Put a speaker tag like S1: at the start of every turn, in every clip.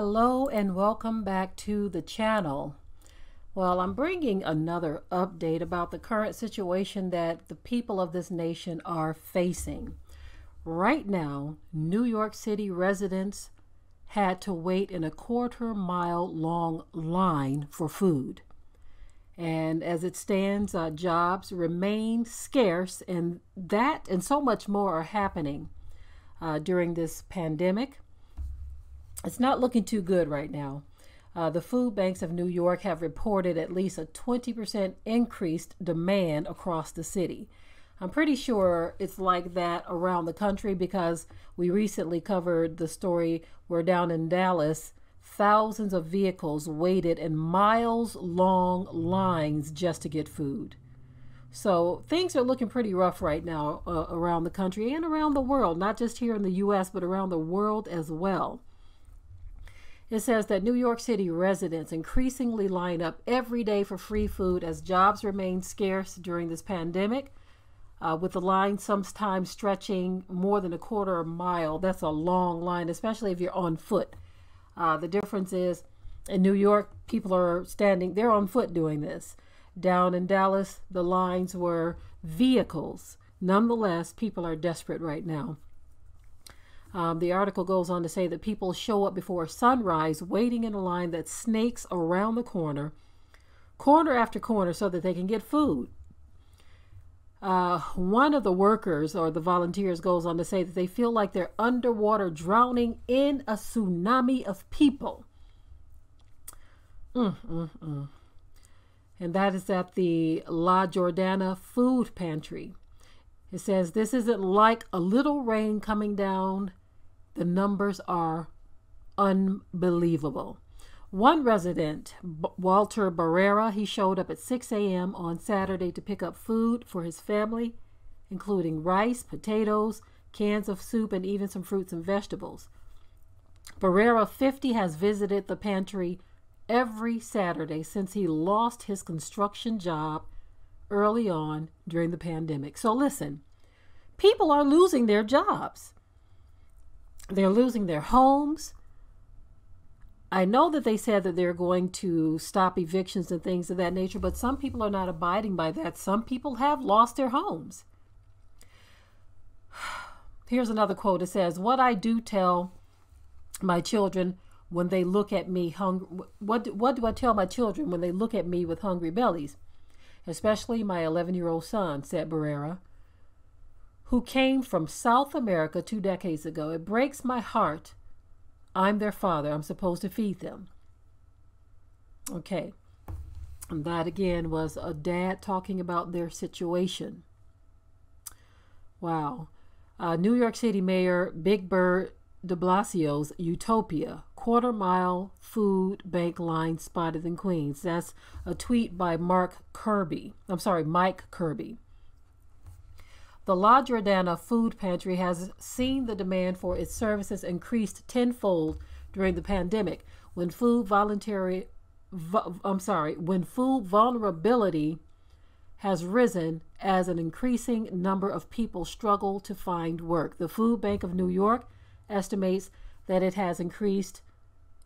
S1: Hello and welcome back to the channel. Well, I'm bringing another update about the current situation that the people of this nation are facing. Right now, New York City residents had to wait in a quarter-mile long line for food. And as it stands, jobs remain scarce, and that and so much more are happening during this pandemic. It's not looking too good right now. The food banks of New York have reported at least a 20% increased demand across the city. I'm pretty sure it's like that around the country because we recently covered the story where down in Dallas, thousands of vehicles waited in miles-long lines just to get food. So things are looking pretty rough right now around the country and around the world, not just here in the U.S., but around the world as well. It says that New York City residents increasingly line up every day for free food as jobs remain scarce during this pandemic, with the line sometimes stretching more than a quarter of a mile. That's a long line, especially if you're on foot. The difference is in New York, people are standing, they're on foot doing this. Down in Dallas, the lines were vehicles. Nonetheless, people are desperate right now. The article goes on to say that people show up before sunrise waiting in a line that snakes around the corner after corner, so that they can get food. One of the workers or the volunteers goes on to say that they feel like they're underwater drowning in a tsunami of people. And that is at the La Jordana Food Pantry. It says this isn't like a little rain coming down. The numbers are unbelievable. One resident, Walter Barrera, he showed up at 6 a.m. on Saturday to pick up food for his family, including rice, potatoes, cans of soup, and even some fruits and vegetables. Barrera, 50, has visited the pantry every Saturday since he lost his construction job early on during the pandemic. So listen, people are losing their jobs. They're losing their homes. I know that they said that they're going to stop evictions and things of that nature, but some people are not abiding by that. Some people have lost their homes. Here's another quote. It says, "What I do tell my children when they look at me hungry, what do I tell my children when they look at me with hungry bellies? Especially my 11-year-old son," said Barrera, who came from South America 2 decades ago. "It breaks my heart. I'm their father. I'm supposed to feed them." Okay. And that again was a dad talking about their situation. Wow. New York City Mayor Big Bird de Blasio's Utopia, quarter-mile food bank line spotted in Queens. That's a tweet by Mike Kirby. The La Jordana Food Pantry has seen the demand for its services increased tenfold during the pandemic, when food vulnerability has risen as an increasing number of people struggle to find work. The Food Bank of New York estimates that it has increased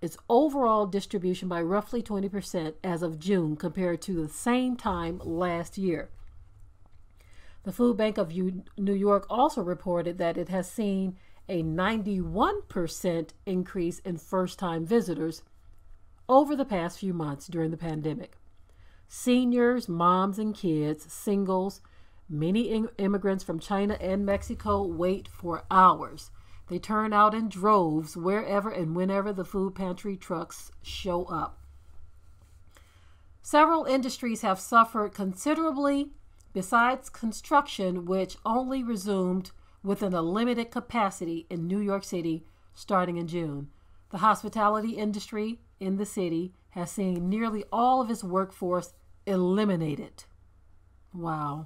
S1: its overall distribution by roughly 20% as of June compared to the same time last year. The Food Bank of New York also reported that it has seen a 91% increase in first-time visitors over the past few months during the pandemic. Seniors, moms and kids, singles, many immigrants from China and Mexico wait for hours. They turn out in droves wherever and whenever the food pantry trucks show up. Several industries have suffered considerably, besides construction, which only resumed within a limited capacity in New York City starting in June. The hospitality industry in the city has seen nearly all of its workforce eliminated. Wow.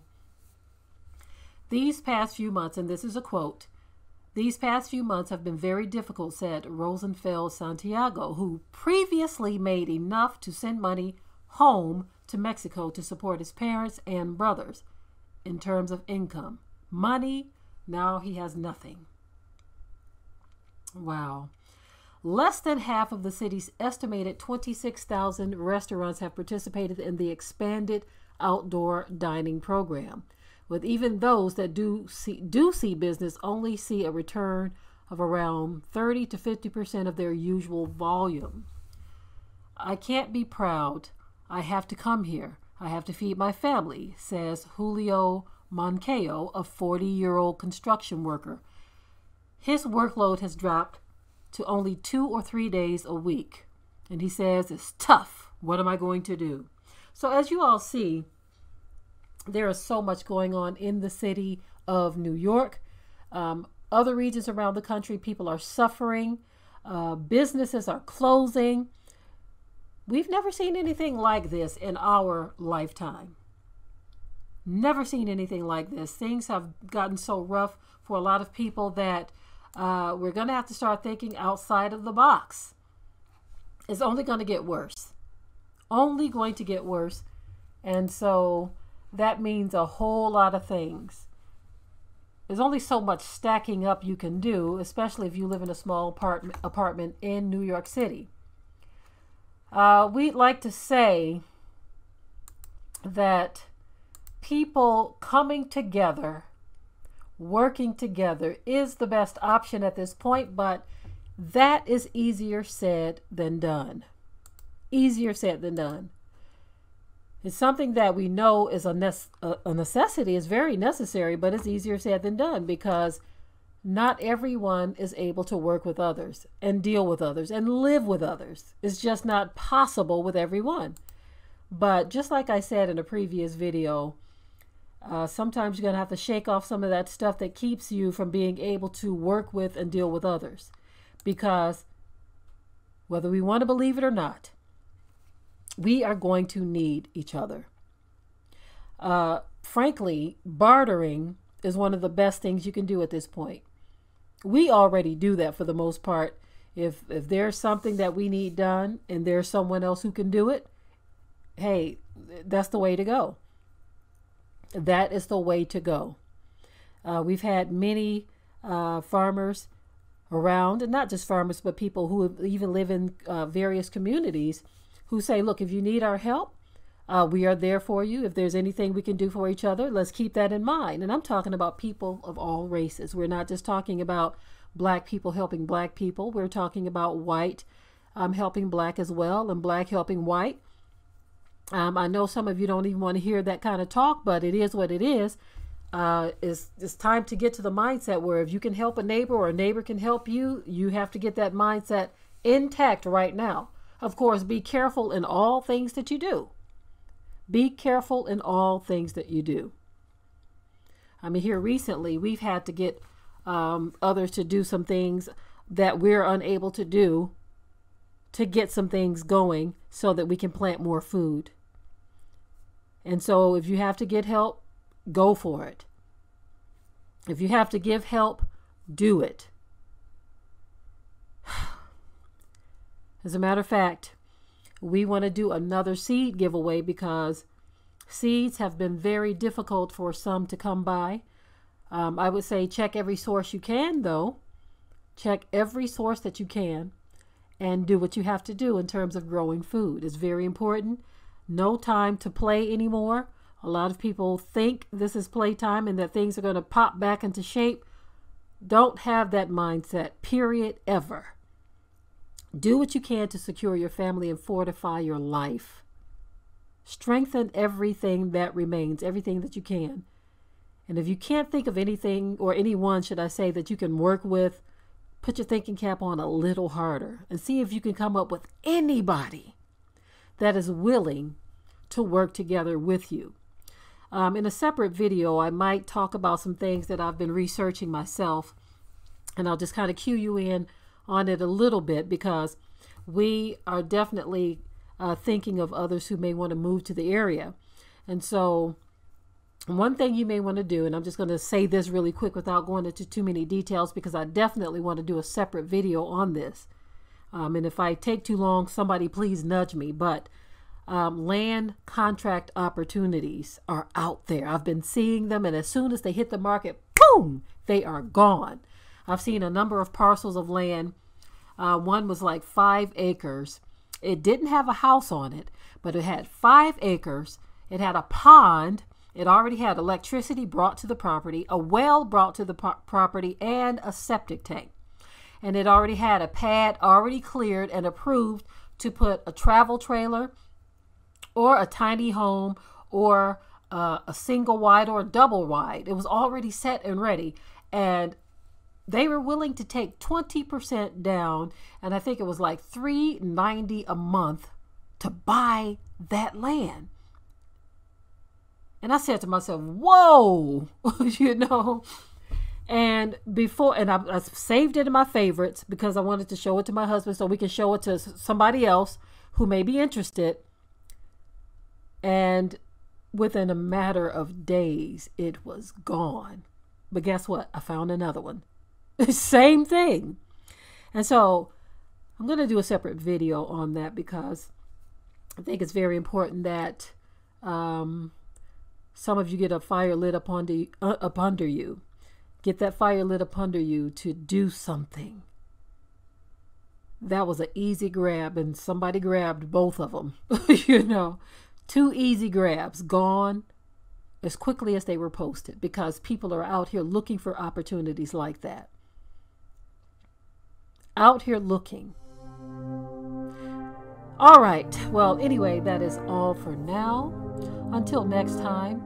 S1: "These past few months," and this is a quote, "these past few months have been very difficult," said Rosenfeld Santiago, who previously made enough to send money home to Mexico to support his parents and brothers in terms of income. Money, now he has nothing. Wow. Less than half of the city's estimated 26,000 restaurants have participated in the expanded outdoor dining program, with even those that do see business only see a return of around 30 to 50% of their usual volume. I can't be proud. I have to come here. I have to feed my family, says Julio Moncayo, a 40-year-old construction worker. His workload has dropped to only 2 or 3 days a week. And he says, it's tough. What am I going to do? So as you all see, there is so much going on in the city of New York. Other regions around the country, people are suffering. Businesses are closing. We've never seen anything like this in our lifetime. Never seen anything like this. Things have gotten so rough for a lot of people that we're going to have to start thinking outside of the box. It's only going to get worse. Only going to get worse. And so that means a whole lot of things. There's only so much stacking up you can do, especially if you live in a small apartment in New York City. We'd like to say that people coming together, working together is the best option at this point, but that is easier said than done. Easier said than done. It's something that we know is a necessity, is very necessary, but it's easier said than done because not everyone is able to work with others and deal with others and live with others. It's just not possible with everyone. But just like I said in a previous video, sometimes you're going to have to shake off some of that stuff that keeps you from being able to work with and deal with others. Because whether we want to believe it or not, we are going to need each other. Frankly, bartering is one of the best things you can do at this point. We already do that for the most part. If there's something that we need done and there's someone else who can do it, hey, that's the way to go. That is the way to go. We've had many farmers around, and not just farmers, but people who even live in various communities who say, look, if you need our help, we are there for you. If there's anything we can do for each other, let's keep that in mind. And I'm talking about people of all races. We're not just talking about black people helping black people. We're talking about white helping black as well, and black helping white. I know some of you don't even want to hear that kind of talk, but it is what it is. It's time to get to the mindset where if you can help a neighbor or a neighbor can help you, you have to get that mindset intact right now. Of course, be careful in all things that you do. Be careful in all things that you do. I mean, here recently, we've had to get others to do some things that we're unable to do to get some things going so that we can plant more food. And so if you have to get help, go for it. If you have to give help, do it. As a matter of fact, we want to do another seed giveaway because seeds have been very difficult for some to come by. I would say check every source you can, though. Check every source that you can and do what you have to do in terms of growing food. It's very important. No time to play anymore. A lot of people think this is playtime and that things are going to pop back into shape. Don't have that mindset, period, ever. Do what you can to secure your family and fortify your life. Strengthen everything that remains, everything that you can. And if you can't think of anything or anyone, should I say, that you can work with, put your thinking cap on a little harder and see if you can come up with anybody that is willing to work together with you. In a separate video, I might talk about some things that I've been researching myself, and I'll just kind of cue you in on it a little bit because we are definitely thinking of others who may want to move to the area. And so one thing you may want to do, and I'm just going to say this really quick without going into too many details because I definitely want to do a separate video on this. And if I take too long, somebody please nudge me. But land contract opportunities are out there. I've been seeing them, and as soon as they hit the market, boom, they are gone. I've seen a number of parcels of land One was like 5 acres. It didn't have a house on it, but it had 5 acres. It had a pond. It already had electricity brought to the property, a well brought to the property, and a septic tank. And it already had a pad already cleared and approved to put a travel trailer or a tiny home or a single wide or a double wide. It was already set and ready. And they were willing to take 20% down. And I think it was like $390 a month to buy that land. And I said to myself, whoa, you know. And I saved it in my favorites because I wanted to show it to my husband so we can show it to somebody else who may be interested. And within a matter of days, it was gone. But guess what? I found another one. Same thing. And so I'm going to do a separate video on that because I think it's very important that some of you get a fire lit up under you. Get that fire lit up under you to do something. That was an easy grab, and somebody grabbed both of them. You know, 2 easy grabs gone as quickly as they were posted because people are out here looking for opportunities like that. Out here looking. All right. Well, anyway, that is all for now. Until next time,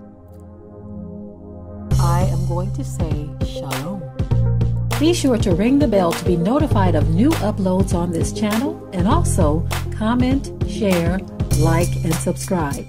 S1: I am going to say shalom. Be sure to ring the bell to be notified of new uploads on this channel, and also comment, share, like, and subscribe.